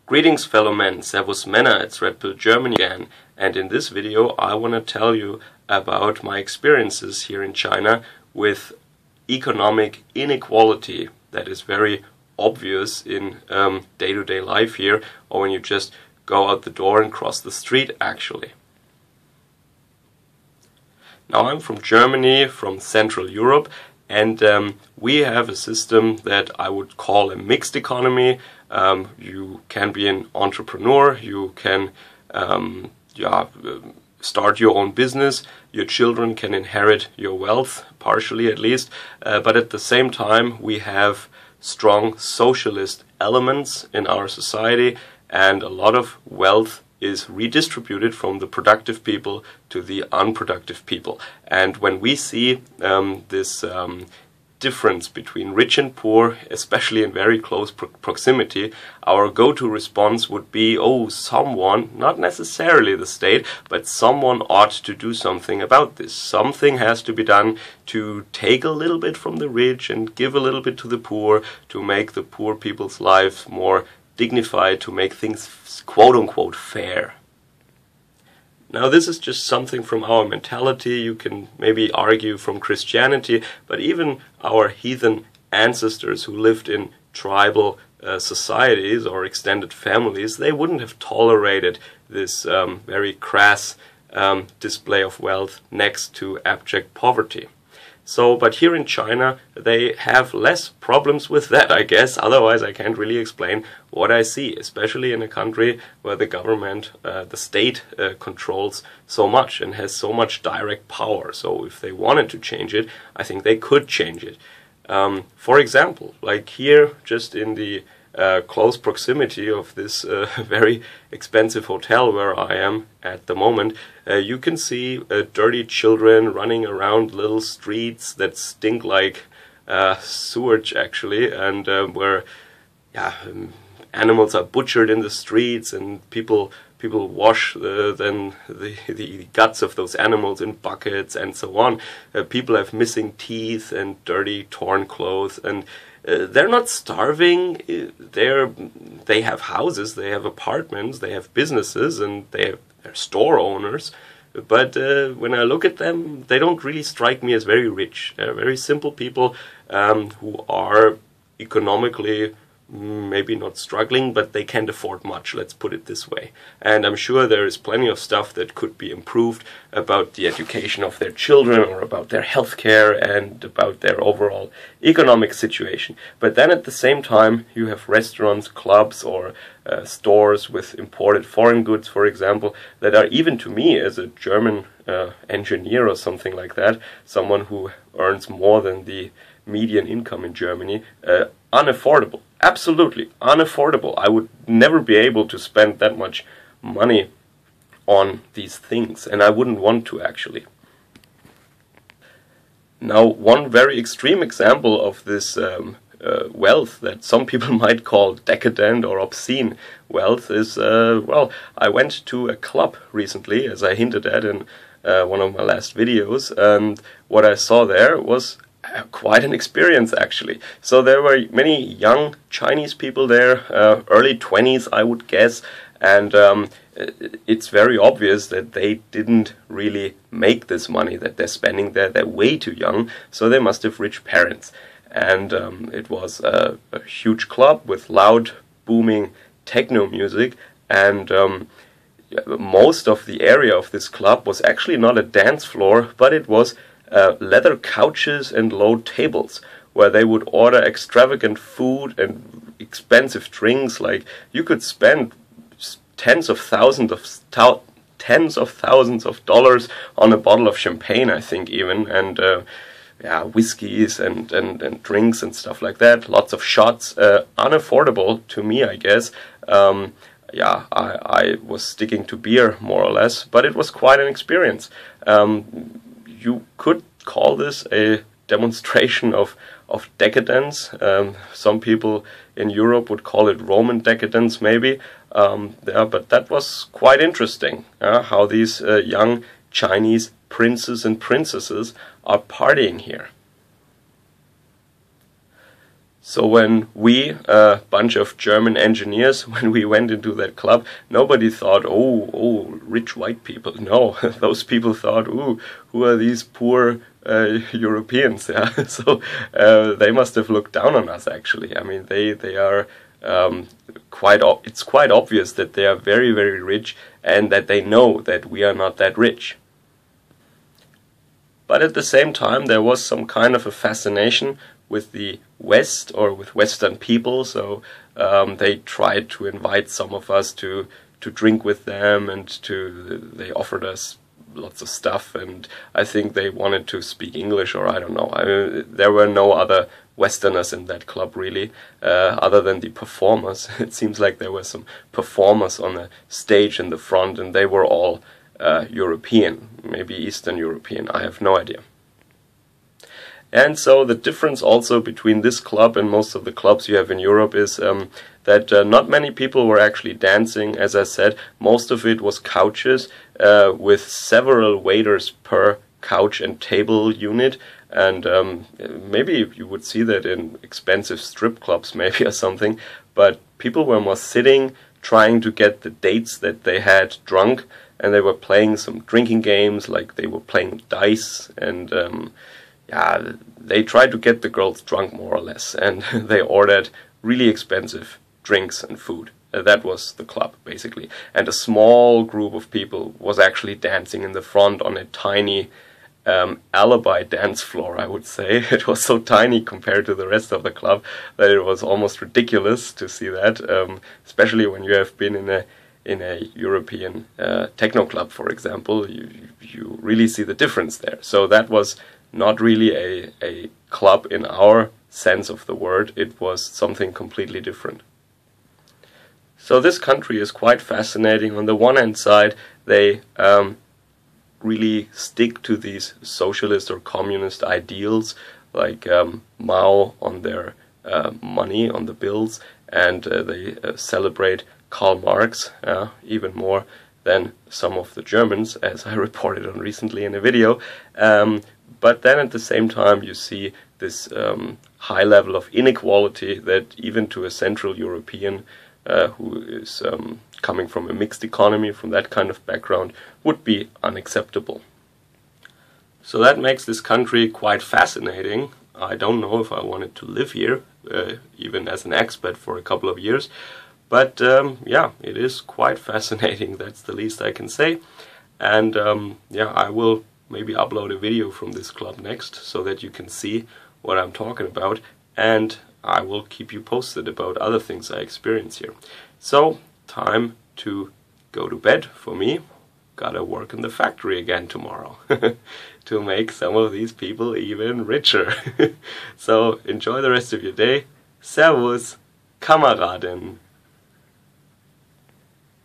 Greetings fellow men, Servus Männer, it's Red Pill Germany again, and in this video I want to tell you about my experiences here in China with economic inequality that is very obvious in day-to-day life here, or when you just go out the door and cross the street actually. Now I'm from Germany, from Central Europe, and we have a system that I would call a mixed economy. You can be an entrepreneur, you can start your own business, your children can inherit your wealth, partially at least, but at the same time we have strong socialist elements in our society, and a lot of wealth is redistributed from the productive people to the unproductive people. And when we see this difference between rich and poor, especially in very close proximity, our go-to response would be, oh, someone, not necessarily the state, but someone ought to do something about this. Something has to be done to take a little bit from the rich and give a little bit to the poor, to make the poor people's lives more dignified, to make things quote-unquote fair. Now this is just something from our mentality. You can maybe argue from Christianity, but even our heathen ancestors who lived in tribal societies or extended families, they wouldn't have tolerated this very crass display of wealth next to abject poverty. So, but here in China, they have less problems with that, I guess. Otherwise, I can't really explain what I see, especially in a country where the government, the state, controls so much and has so much direct power. So if they wanted to change it, I think they could change it. For example, like here, just in the close proximity of this very expensive hotel where I am at the moment, you can see dirty children running around little streets that stink like sewage actually, and where animals are butchered in the streets, and people wash the guts of those animals in buckets and so on. People have missing teeth and dirty torn clothes, and they're not starving. They have houses, they have apartments, they have businesses, and they're store owners. But when I look at them, they don't really strike me as very rich. They're very simple people who are economically maybe not struggling, but they can't afford much, let's put it this way. And I'm sure there is plenty of stuff that could be improved about the education of their children, or about their healthcare, and about their overall economic situation. But then at the same time, you have restaurants, clubs, or stores with imported foreign goods, for example, that are, even to me as a German engineer or something like that, someone who earns more than the median income in Germany, unaffordable. Absolutely unaffordable. I would never be able to spend that much money on these things, and I wouldn't want to actually. Now, one very extreme example of this wealth that some people might call decadent or obscene wealth is, well, I went to a club recently, as I hinted at in one of my last videos, and what I saw there was quite an experience actually. So there were many young Chinese people there, early 20s I would guess, and it's very obvious that they didn't really make this money that they're spending there. They're way too young, so they must have rich parents. And it was a huge club with loud, booming techno music, and most of the area of this club was actually not a dance floor, but it was leather couches and low tables, where they would order extravagant food and expensive drinks. Like, you could spend tens of thousands of dollars on a bottle of champagne, I think, even, and whiskeys and drinks and stuff like that. Lots of shots, unaffordable to me, I guess. I was sticking to beer more or less, but it was quite an experience. You could call this a demonstration of decadence. Some people in Europe would call it Roman decadence, maybe. But that was quite interesting, how these young Chinese princes and princesses are partying here. So when we, a bunch of German engineers, when we went into that club, nobody thought, oh, rich white people. No, those people thought, ooh, who are these poor Europeans? Yeah, so they must have looked down on us. Actually, I mean, they are it's quite obvious that they are very, very rich, and that they know that we are not that rich. But at the same time, there was some kind of a fascination with the West, or with Western people, so they tried to invite some of us to drink with them, and they offered us lots of stuff, and I think they wanted to speak English, or I don't know. There were no other Westerners in that club really, other than the performers. It seems like there were some performers on the stage in the front, and they were all European, maybe Eastern European, I have no idea. And so the difference also between this club and most of the clubs you have in Europe is that not many people were actually dancing. As I said, most of it was couches with several waiters per couch and table unit. And maybe you would see that in expensive strip clubs maybe or something. But people were more sitting, trying to get the dates that they had drunk. And they were playing some drinking games, like they were playing dice, and yeah, they tried to get the girls drunk more or less, and they ordered really expensive drinks and food. That was the club, basically. And a small group of people was actually dancing in the front on a tiny alibi dance floor, I would say. It was so tiny compared to the rest of the club that it was almost ridiculous to see that, especially when you have been in a European techno club, for example. You really see the difference there. So that was not really a club in our sense of the word. It was something completely different. So this country is quite fascinating. On the one hand side, they really stick to these socialist or communist ideals, like Mao on their money, on the bills, and they celebrate Karl Marx even more than some of the Germans, as I reported on recently in a video. But then at the same time you see this high level of inequality that even to a Central European who is coming from a mixed economy, from that kind of background, would be unacceptable. So that makes this country quite fascinating. I don't know if I wanted to live here, even as an expat for a couple of years. But yeah, it is quite fascinating, that's the least I can say. And yeah, I will maybe upload a video from this club next, so that you can see what I'm talking about, and I will keep you posted about other things I experience here. So, time to go to bed for me. Gotta work in the factory again tomorrow to make some of these people even richer. So, enjoy the rest of your day. Servus, Kameraden.